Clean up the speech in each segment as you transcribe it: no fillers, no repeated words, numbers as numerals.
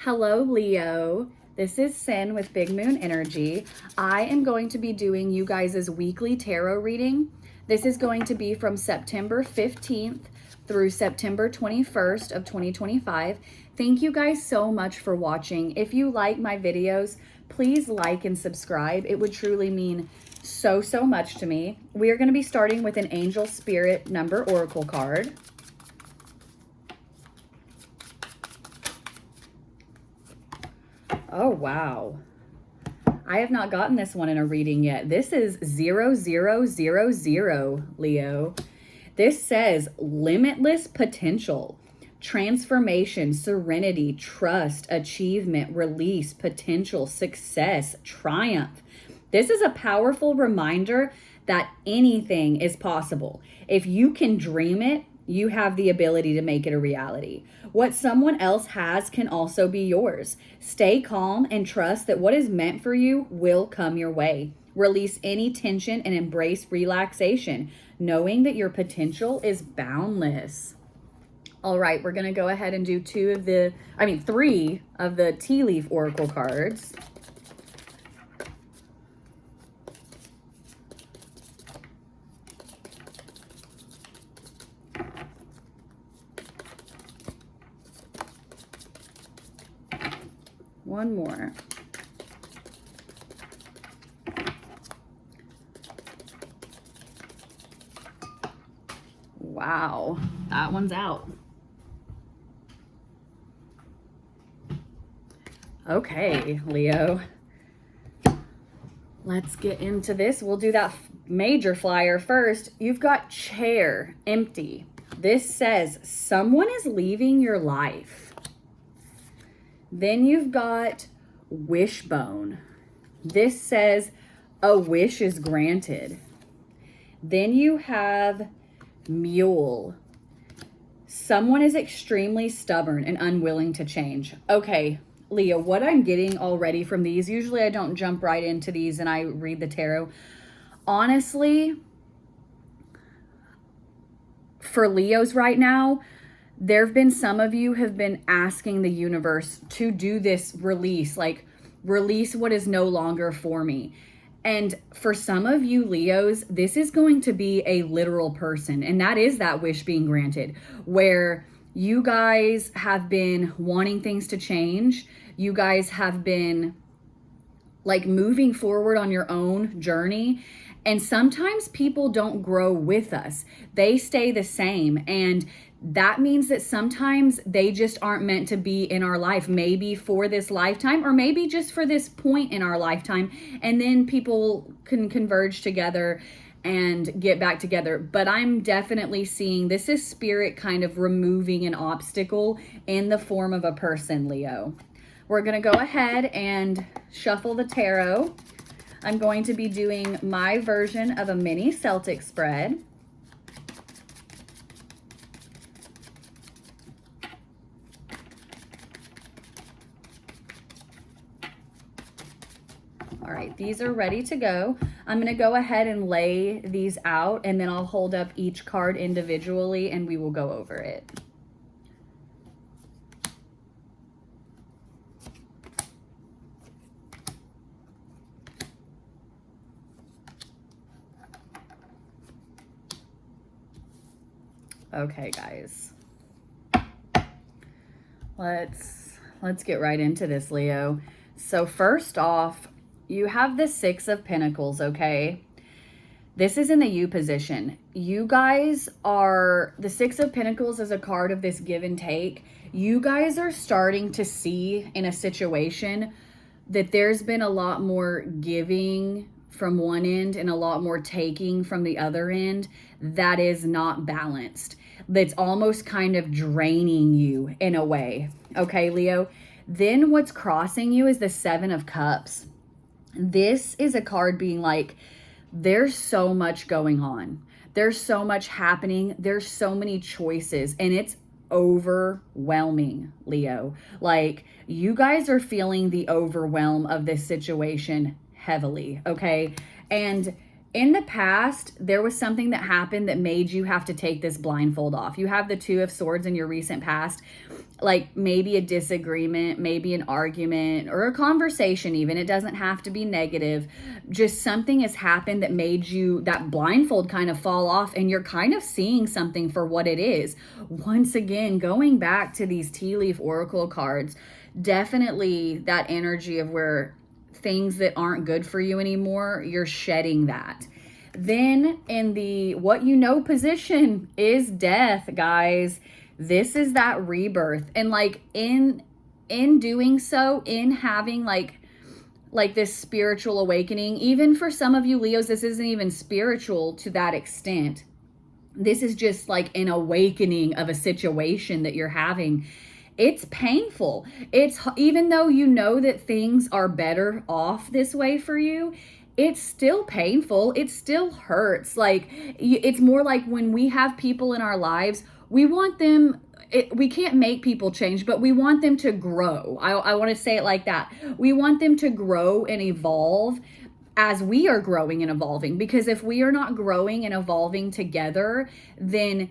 Hello, Leo. This is Sin with Big Moon Energy. I am going to be doing you guys' weekly tarot reading. This is going to be from September 15th through September 21st of 2025. Thank you guys so much for watching. If you like my videos, please like and subscribe. It would truly mean so much to me. We are going to be starting with an Angel Spirit number oracle card. Oh, wow. I have not gotten this one in a reading yet. This is 0000, Leo. This says limitless potential, transformation, serenity, trust, achievement, release, potential, success, triumph. This is a powerful reminder that anything is possible. If you can dream it, you have the ability to make it a reality. What someone else has can also be yours. Stay calm and trust that what is meant for you will come your way. Release any tension and embrace relaxation, knowing that your potential is boundless. All right, we're going to go ahead and do three of the tea leaf oracle cards. One more. Wow, that one's out. Okay, Leo. Let's get into this. We'll do that major flyer first. You've got chair, empty. This says someone is leaving your life. Then you've got wishbone. This says a wish is granted. Then you have mule. Someone is extremely stubborn and unwilling to change. Okay, Leo, what I'm getting already from these, usually I don't jump right into these and I read the tarot. Honestly, for Leos right now, there have been some of you have been asking the universe to do this release, like release what is no longer for me. And for some of you Leos, this is going to be a literal person. And that is that wish being granted, where you guys have been wanting things to change. You guys have been like moving forward on your own journey. And sometimes people don't grow with us. They stay the same. And that means that sometimes they just aren't meant to be in our life, maybe for this lifetime or maybe just for this point in our lifetime. And then people can converge together and get back together. But I'm definitely seeing this is spirit kind of removing an obstacle in the form of a person, Leo. We're going to go ahead and shuffle the tarot. I'm going to be doing my version of a mini Celtic spread. All right, these are ready to go. I'm going to go ahead and lay these out, and then I'll hold up each card individually and we will go over it. Okay, guys. Let's get right into this, Leo. So first off, you have the Six of Pentacles, okay? This is in the you position. You guys are, the Six of Pentacles is a card of this give and take. You guys are starting to see in a situation that there's been a lot more giving from one end and a lot more taking from the other end that is not balanced. That's almost kind of draining you in a way. Okay, Leo? Then what's crossing you is the Seven of Cups. This is a card being like, there's so much going on. There's so much happening. There's so many choices, and it's overwhelming, Leo. Like, you guys are feeling the overwhelm of this situation heavily, okay? And in the past, there was something that happened that made you have to take this blindfold off. You have the Two of Swords in your recent past, like maybe a disagreement, maybe an argument, or a conversation even. It doesn't have to be negative. Just something has happened that made you, that blindfold kind of fall off, and you're kind of seeing something for what it is. Once again, going back to these tea leaf oracle cards, definitely that energy of where things that aren't good for you anymore, you're shedding that. Then in the what you know position is death, guys. This is that rebirth. And like in doing so, in having like this spiritual awakening, even for some of you Leos, this isn't even spiritual to that extent. This is just like an awakening of a situation that you're having. It's painful. It's, even though you know that things are better off this way for you, it's still painful. It still hurts. Like, it's more like when we have people in our lives, we want them, we can't make people change, but we want them to grow. I want to say it like that. We want them to grow and evolve as we are growing and evolving. Because if we are not growing and evolving together, then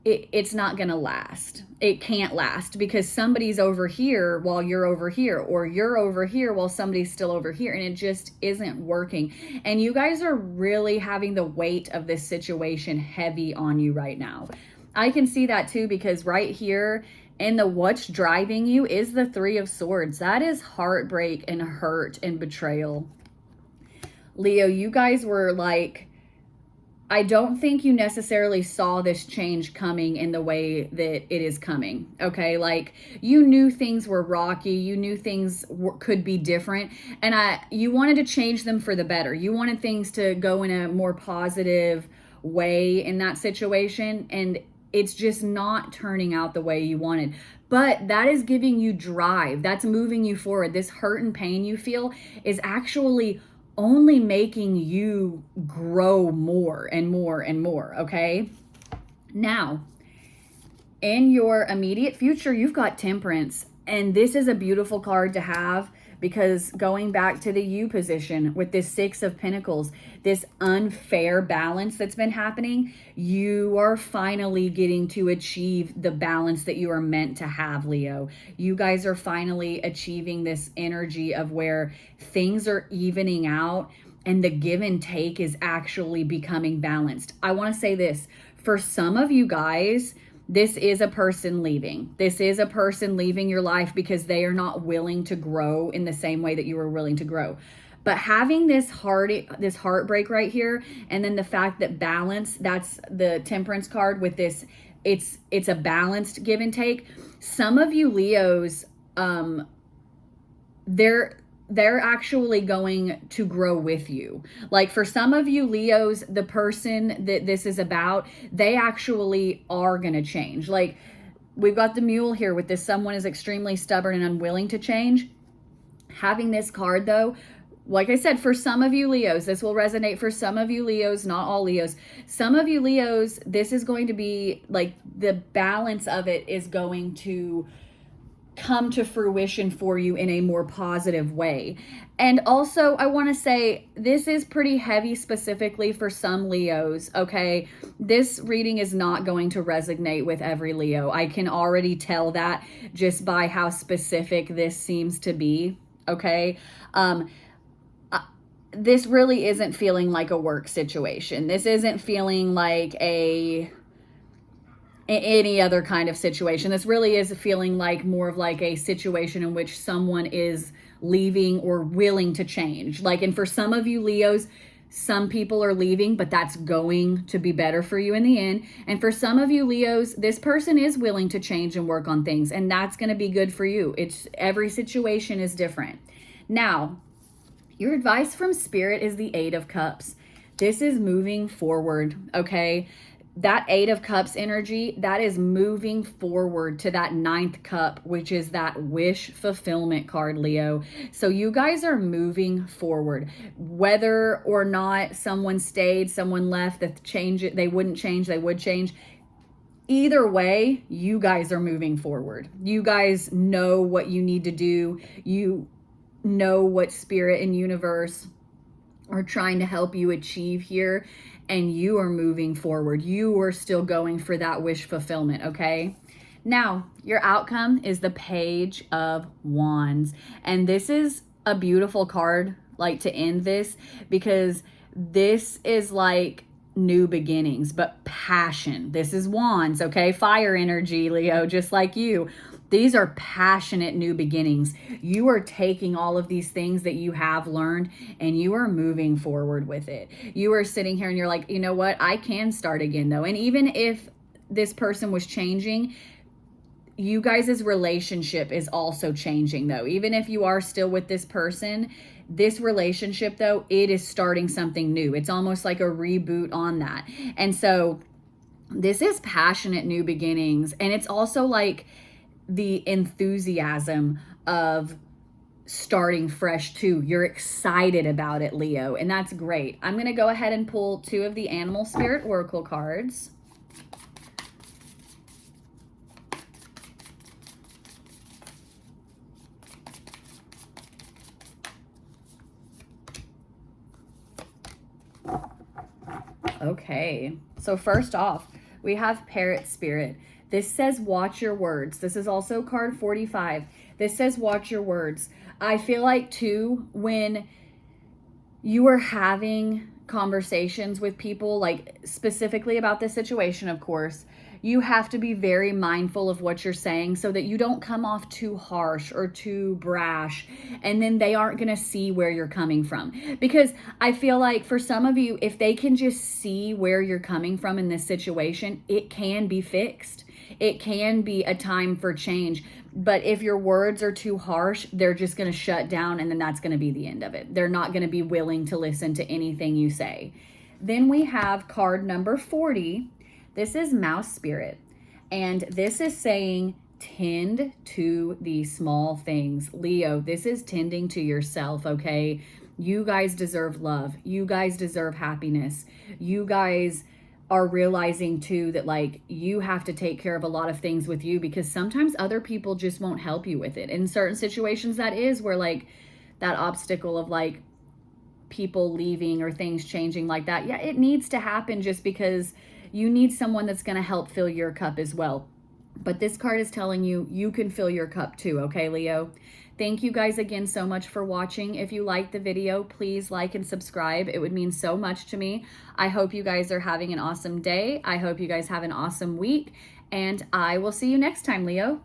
it's not going to last. It can't last because somebody's over here while you're over here, or you're over here while somebody's still over here, and it just isn't working. And you guys are really having the weight of this situation heavy on you right now. I can see that too, because right here in the what's driving you is the Three of Swords. That is heartbreak and hurt and betrayal. Leo, you guys were like, I don't think you necessarily saw this change coming in the way that it is coming, okay? Like, you knew things were rocky, you knew things could be different, and you wanted to change them for the better. You wanted things to go in a more positive way in that situation, and it's just not turning out the way you wanted. But that is giving you drive. That's moving you forward. This hurt and pain you feel is actually only making you grow more and more and more, okay? Now, in your immediate future, you've got Temperance, and this is a beautiful card to have, because going back to the you position with this Six of Pentacles, this unfair balance that's been happening, you are finally getting to achieve the balance that you are meant to have, Leo. You guys are finally achieving this energy of where things are evening out and the give and take is actually becoming balanced. I want to say this, for some of you guys, this is a person leaving. This is a person leaving your life because they are not willing to grow in the same way that you were willing to grow. But having this heartbreak right here, and then the fact that balance, that's the Temperance card with this, it's a balanced give and take. Some of you Leos, they're actually going to grow with you. Like, for some of you Leos, the person that this is about, they actually are going to change. Like, we've got the Mule here with this, someone is extremely stubborn and unwilling to change. Having this card though, like I said, for some of you Leos, this will resonate for some of you Leos, not all Leos. Some of you Leos, this is going to be like, the balance of it is going to come to fruition for you in a more positive way. And also, I want to say, this is pretty heavy specifically for some Leos, okay? This reading is not going to resonate with every Leo. I can already tell that just by how specific this seems to be, okay? This really isn't feeling like a work situation. This isn't feeling like any other kind of situation. This really is feeling like more of like a situation in which someone is leaving or willing to change. Like, and for some of you Leos, some people are leaving, but that's going to be better for you in the end. And for some of you Leos, this person is willing to change and work on things, and that's going to be good for you. It's, every situation is different. Now, your advice from Spirit is the Eight of Cups. This is moving forward, okay? That Eight of Cups energy, that is moving forward to that Ninth Cup, which is that wish fulfillment card, Leo. So you guys are moving forward. Whether or not someone stayed, someone left, they wouldn't change, they would change. Either way, you guys are moving forward. You guys know what you need to do. You know what Spirit and universe are trying to help you achieve here, and you are moving forward. You are still going for that wish fulfillment, okay? Now, your outcome is the Page of Wands. And this is a beautiful card, like, to end this, because this is like new beginnings, but passion. This is Wands, okay? Fire energy, Leo, just like you. These are passionate new beginnings. You are taking all of these things that you have learned and you are moving forward with it. You are sitting here and you're like, you know what? I can start again, though. And even if this person was changing, you guys' relationship is also changing, though. Even if you are still with this person, this relationship, though, it is starting something new. It's almost like a reboot on that. And so this is passionate new beginnings. And it's also like the enthusiasm of starting fresh too. You're excited about it, Leo, and that's great. I'm going to go ahead and pull 2 of the Animal Spirit Oracle cards. Okay, so first off, we have Parrot Spirit. This says watch your words. This is also card 45. This says watch your words. I feel like too, when you are having conversations with people, like specifically about this situation, of course, you have to be very mindful of what you're saying so that you don't come off too harsh or too brash, and then they aren't going to see where you're coming from. Because I feel like for some of you, if they can just see where you're coming from in this situation, it can be fixed. It can be a time for change. But if your words are too harsh, they're just going to shut down, and then that's going to be the end of it. They're not going to be willing to listen to anything you say. Then we have card number 40. This is Mouse Spirit, and this is saying tend to the small things. Leo, this is tending to yourself, okay? You guys deserve love. You guys deserve happiness. You guys are realizing too that like you have to take care of a lot of things with you, because sometimes other people just won't help you with it. In certain situations, that is where like that obstacle of like people leaving or things changing like that, yeah, it needs to happen just because you need someone that's going to help fill your cup as well. But this card is telling you you can fill your cup too, okay, Leo? Thank you guys again so much for watching. If you liked the video, please like and subscribe. It would mean so much to me. I hope you guys are having an awesome day. I hope you guys have an awesome week, and I will see you next time, Leo.